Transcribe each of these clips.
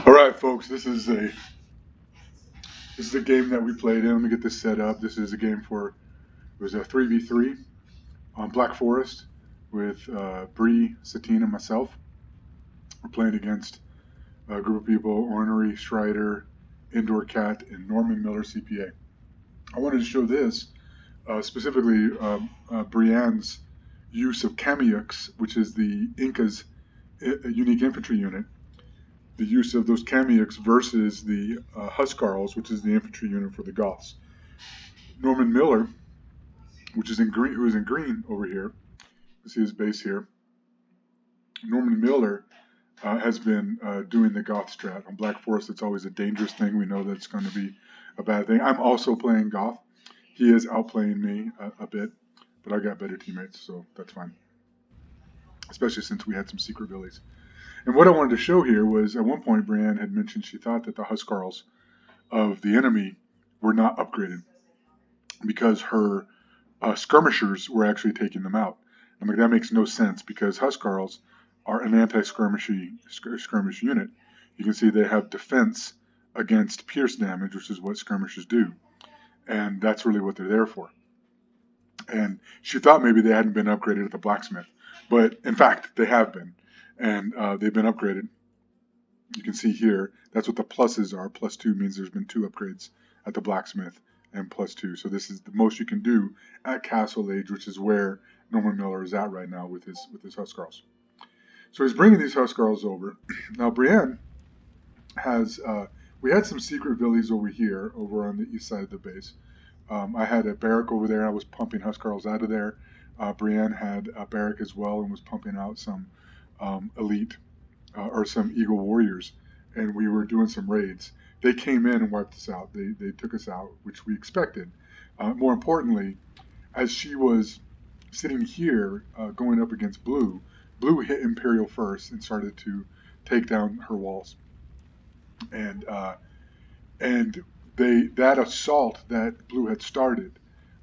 All right, folks. This is a game that we played in. Let me get this set up. This is a game it was a 3v3 on Black Forest with Bree, Satine, and myself. We're playing against a group of people: Ornery, Strider, Indoor Cat, and Norman Miller, CPA. I wanted to show this specifically Brienne's use of kamayuks, which is the Inca's unique infantry unit. The use of those kamayuks versus the huskarls, which is the infantry unit for the Goths. Norman Miller, which is in green, who is in green over here. You see his base here. Norman Miller has been doing the Goth strat. On Black Forest, it's always a dangerous thing. We know that's going to be a bad thing. I'm also playing Goth. He is outplaying me a bit, but I got better teammates, so that's fine. Especially since we had some secret villies. And what I wanted to show here was, at one point, Brienne had mentioned she thought that the huskarls of the enemy were not upgraded because her skirmishers were actually taking them out. I'm like, that makes no sense because huskarls are an anti-skirmish unit. You can see they have defense against pierce damage, which is what skirmishers do. And that's really what they're there for. And she thought maybe they hadn't been upgraded at the blacksmith. But, in fact, they have been. And they've been upgraded. You can see here, that's what the pluses are. +2 means there's been 2 upgrades at the blacksmith, and +2. So this is the most you can do at Castle Age, which is where Norman Miller is at right now with his huskarls. So he's bringing these huskarls over. Now Brienne has, we had some secret villies over here, over on the east side of the base. I had a barrack over there. I was pumping huskarls out of there. Brienne had a barrack as well and was pumping out some elite or some Eagle Warriors, and we were doing some raids. They came in and wiped us out. They took us out, which we expected. More importantly, as she was sitting here going up against Blue, Blue hit Imperial first and started to take down her walls. And that assault that Blue had started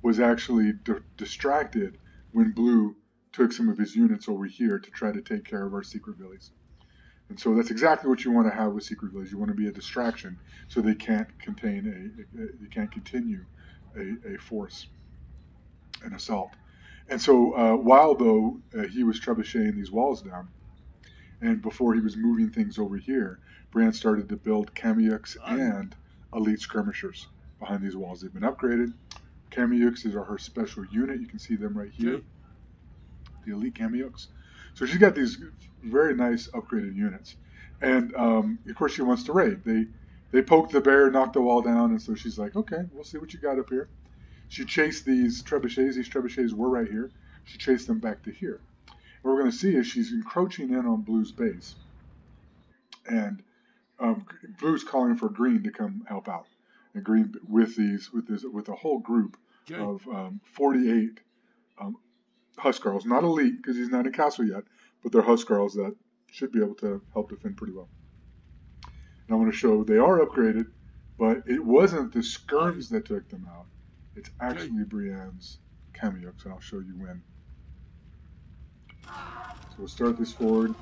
was actually distracted when Blue took some of his units over here to try to take care of our secret villies. And so that's exactly what you want to have with secret villies. You want to be a distraction so they can't continue a force, an assault. And so while though he was trebucheting these walls down, and before he was moving things over here, Brienne started to build kamayuks and elite skirmishers behind these walls. They've been upgraded. Kamayuks are her special unit. You can see them right here. The elite kamayuks. So she's got these very nice upgraded units, and of course she wants to raid. They poked the bear, knocked the wall down, and so she's like, okay, we'll see what you got up here. She chased these trebuchets. These trebuchets were right here. She chased them back to here. What we're going to see is she's encroaching in on Blue's base, and Blue's calling for Green to come help out. And Green with a whole group of 48. Huskarls, not elite because he's not in castle yet, but they're huskarls that should be able to help defend pretty well. And I want to show they are upgraded, but it wasn't the skirms that took them out. It's actually Brienne's kamayuks, and I'll show you when. So we'll start this forward.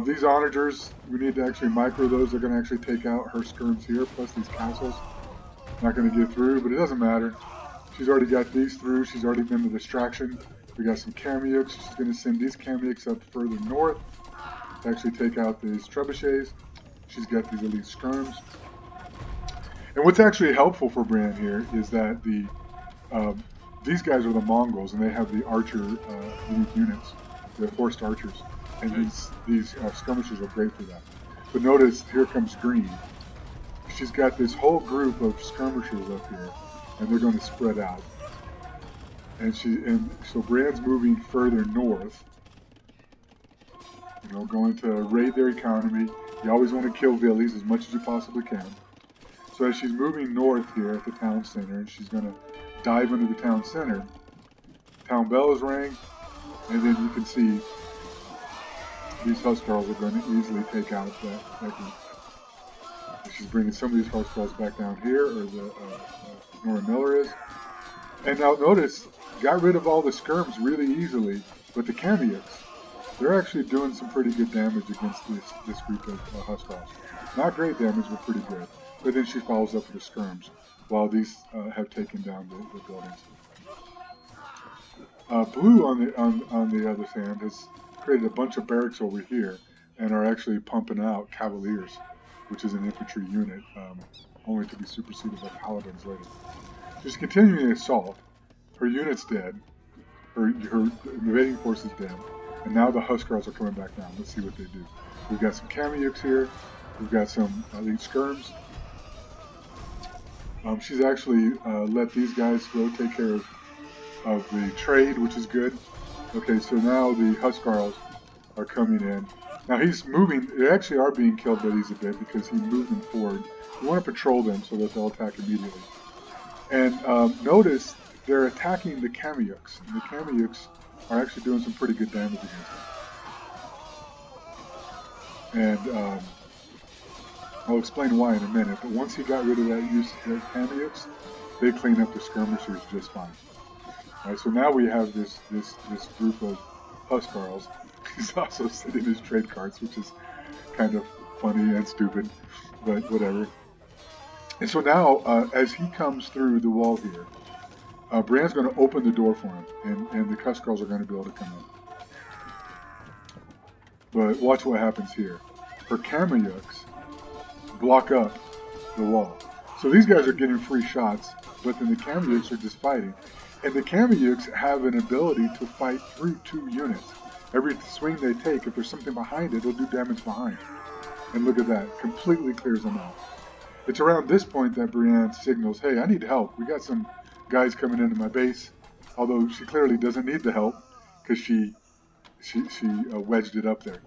These onagers, we need to actually micro those. They're going to actually take out her skirms here, plus these castles. Not going to get through, but it doesn't matter. She's already got these through. She's already been the distraction. We got some kamayuks. She's going to send these kamayuks up further north to actually take out these trebuchets. She's got these elite skirms. And what's actually helpful for Brienne here is that these guys are the Mongols, and they have the archer unique units, the horsed archers. And these skirmishers are great for that. But notice, here comes Green. She's got this whole group of skirmishers up here, and they're going to spread out. And so Brienne's moving further north, going to raid their economy. You always want to kill villies as much as you possibly can. So as she's moving north here at the town center, and she's going to dive into the town center, town bell is rang, and then you can see these huskarls are going to easily take out that group. She's bringing some of these huskarls back down here, or the Norman Miller is. And now notice, got rid of all the skirms really easily, but the kamayuks, they're actually doing some pretty good damage against this group of huskarls. Not great damage, but pretty good. But then she follows up with the skirms, while these have taken down the buildings. Blue, on the other hand, has created a bunch of barracks over here, and are actually pumping out cavaliers, which is an infantry unit, only to be superseded by paladins later. She's continuing the assault. Her unit's dead. Her invading force is dead. And now the huskarls are coming back down. Let's see what they do. We've got some kamayuks here. We've got some elite skirms. She's actually let these guys go take care of the trade, which is good. Okay, so now the huskarls are coming in. Now he's moving. They actually are being killed by these a bit because he moved them forward. You want to patrol them so that they'll attack immediately. And notice they're attacking the kamayuks. And the kamayuks are actually doing some pretty good damage against them. And I'll explain why in a minute. But once he got rid of that use of the kamayuks, they clean up the skirmishers just fine. All right, so now we have this group of huskarls. He's also sitting his trade cards, which is kind of funny and stupid, but whatever. And so now, as he comes through the wall here, Brienne's going to open the door for him, and the huskarls are going to be able to come in. But watch what happens here. Her kamayuks block up the wall. So these guys are getting free shots, but then the kamayuks are just fighting. And the kamayuks have an ability to fight through 2 units. Every swing they take, if there's something behind it, it'll do damage behind. And look at that, completely clears them out. It's around this point that Brienne signals, hey, I need help. We got some guys coming into my base. Although she clearly doesn't need the help because she wedged it up there.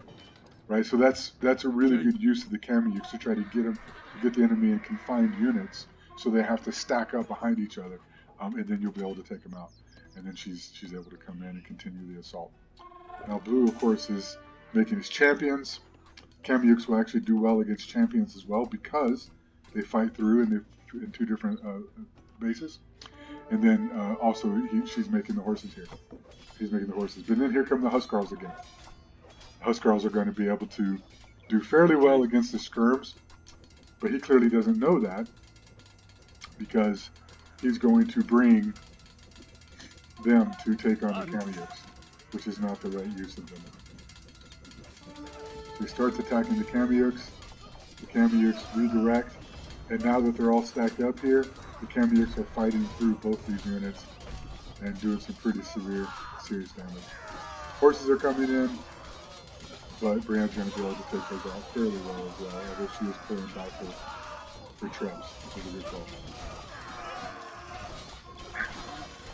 Right, so that's a really good use of the kamayuks to try to get the enemy in confined units, so they have to stack up behind each other, and then you'll be able to take them out. And then she's able to come in and continue the assault. Now Blue, of course, is making his champions. Kamayuks will actually do well against champions as well because they fight through in 2 different bases. And then also she's making the horses here. He's making the horses. But then here come the huskarls again. Huskarls are going to be able to do fairly well against the skirms, but he clearly doesn't know that because he's going to bring them to take on the kamayuks, which is not the right use of them. So he starts attacking the kamayuks redirect, and now that they're all stacked up here, the kamayuks are fighting through both these units and doing some pretty serious damage. Horses are coming in, but Brienne's going to be able to take those out fairly well as well, although she is pulling back her traps, which is a good call.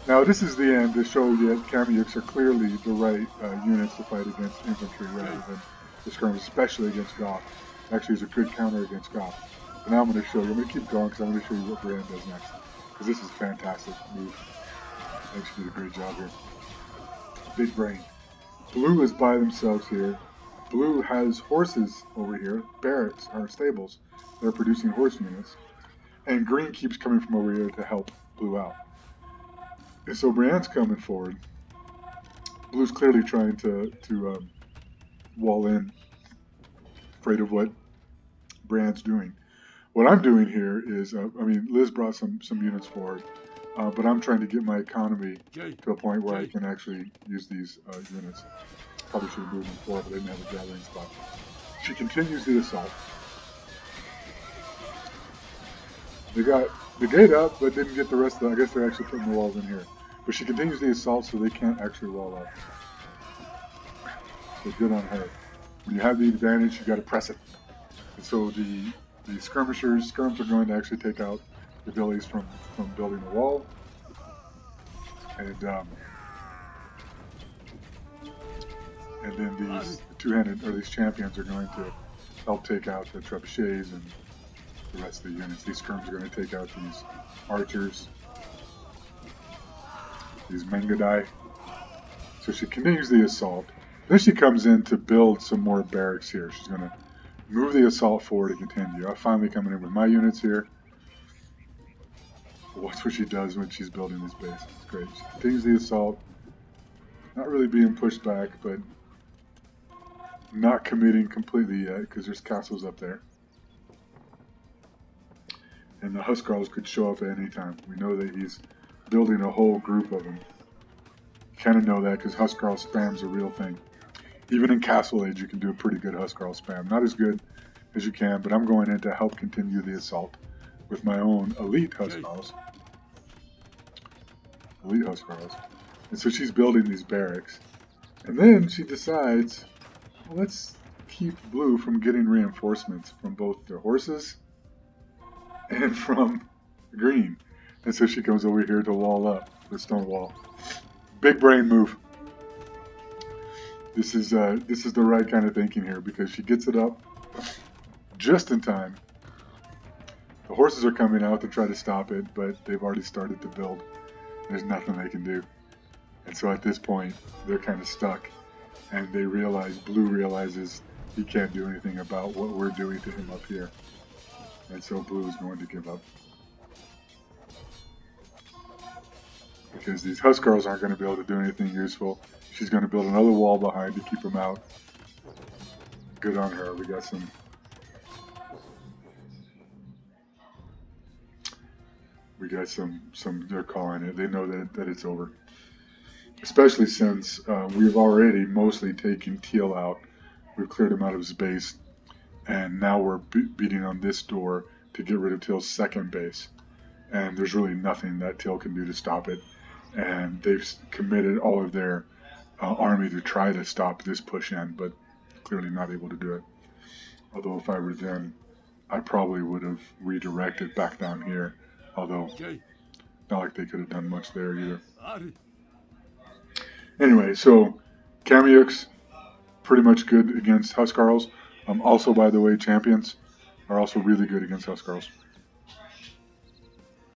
Now this is the end to show that kamayuks are clearly the right units to fight against infantry rather than the skirms, especially against Goth. Actually, it's a good counter against Goth. But now I'm going to show you. I'm going to keep going because I'm going to show you what Brienne does next. Because this is a fantastic move. I think she did a great job here. Big brain. Blue is by themselves here. Blue has horses over here, barracks, or stables, that are producing horse units. And green keeps coming from over here to help Blue out. And so Brienne's coming forward. Blue's clearly trying to wall in, afraid of what Brienne's doing. What I'm doing here is, Liz brought some units forward, but I'm trying to get my economy to a point where I can actually use these units. Probably should have moved them forward, but I didn't have a gathering spot. She continues the assault. They got the gate up, but didn't get the rest of it. I guess they're actually putting the walls in here. But she continues the assault, so they can't actually wall up. So good on her. When you have the advantage, you got to press it. And so the skirms are going to actually take out the abilities from building the wall. And then these two-handed, or these champions, are going to help take out the trebuchets and the rest of the units. These skirms are going to take out these archers, these Mengadai. So she continues the assault. Then she comes in to build some more barracks here. She's going to move the assault forward and continue. I'm finally coming in with my units here. Watch what she does when she's building this base. It's great. She continues the assault. Not really being pushed back, but not committing completely yet because there's castles up there. And the huskarls could show up at any time. We know that he's building a whole group of them. You kind of know that because huskarl spam's a real thing. Even in Castle Age, you can do a pretty good huskarl spam. Not as good as you can, but I'm going in to help continue the assault with my own elite huskarls. Elite huskarls. And so she's building these barracks. And then she decides, well, let's keep blue from getting reinforcements from both the horses and from green. And so she comes over here to wall up the stone wall. Big brain move. This is the right kind of thinking here because she gets it up just in time. The horses are coming out to try to stop it, but they've already started to build. There's nothing they can do. And so at this point, they're kind of stuck. And they realize, blue realizes he can't do anything about what we're doing to him up here. And so blue is going to give up. Because these huskarls aren't going to be able to do anything useful. She's going to build another wall behind to keep them out. Good on her. We got some... they're calling it. They know that it's over. Especially since we've already mostly taken Teal out. We've cleared him out of his base. And now we're beating on this door to get rid of Teal's second base. And there's really nothing that Teal can do to stop it. And they've committed all of their army to try to stop this push in, but clearly not able to do it. Although if I were them, I probably would have redirected back down here. Although, not like they could have done much there either. Anyway, so kamayuks, pretty much good against huskarls. Also, by the way, champions are also really good against huskarls.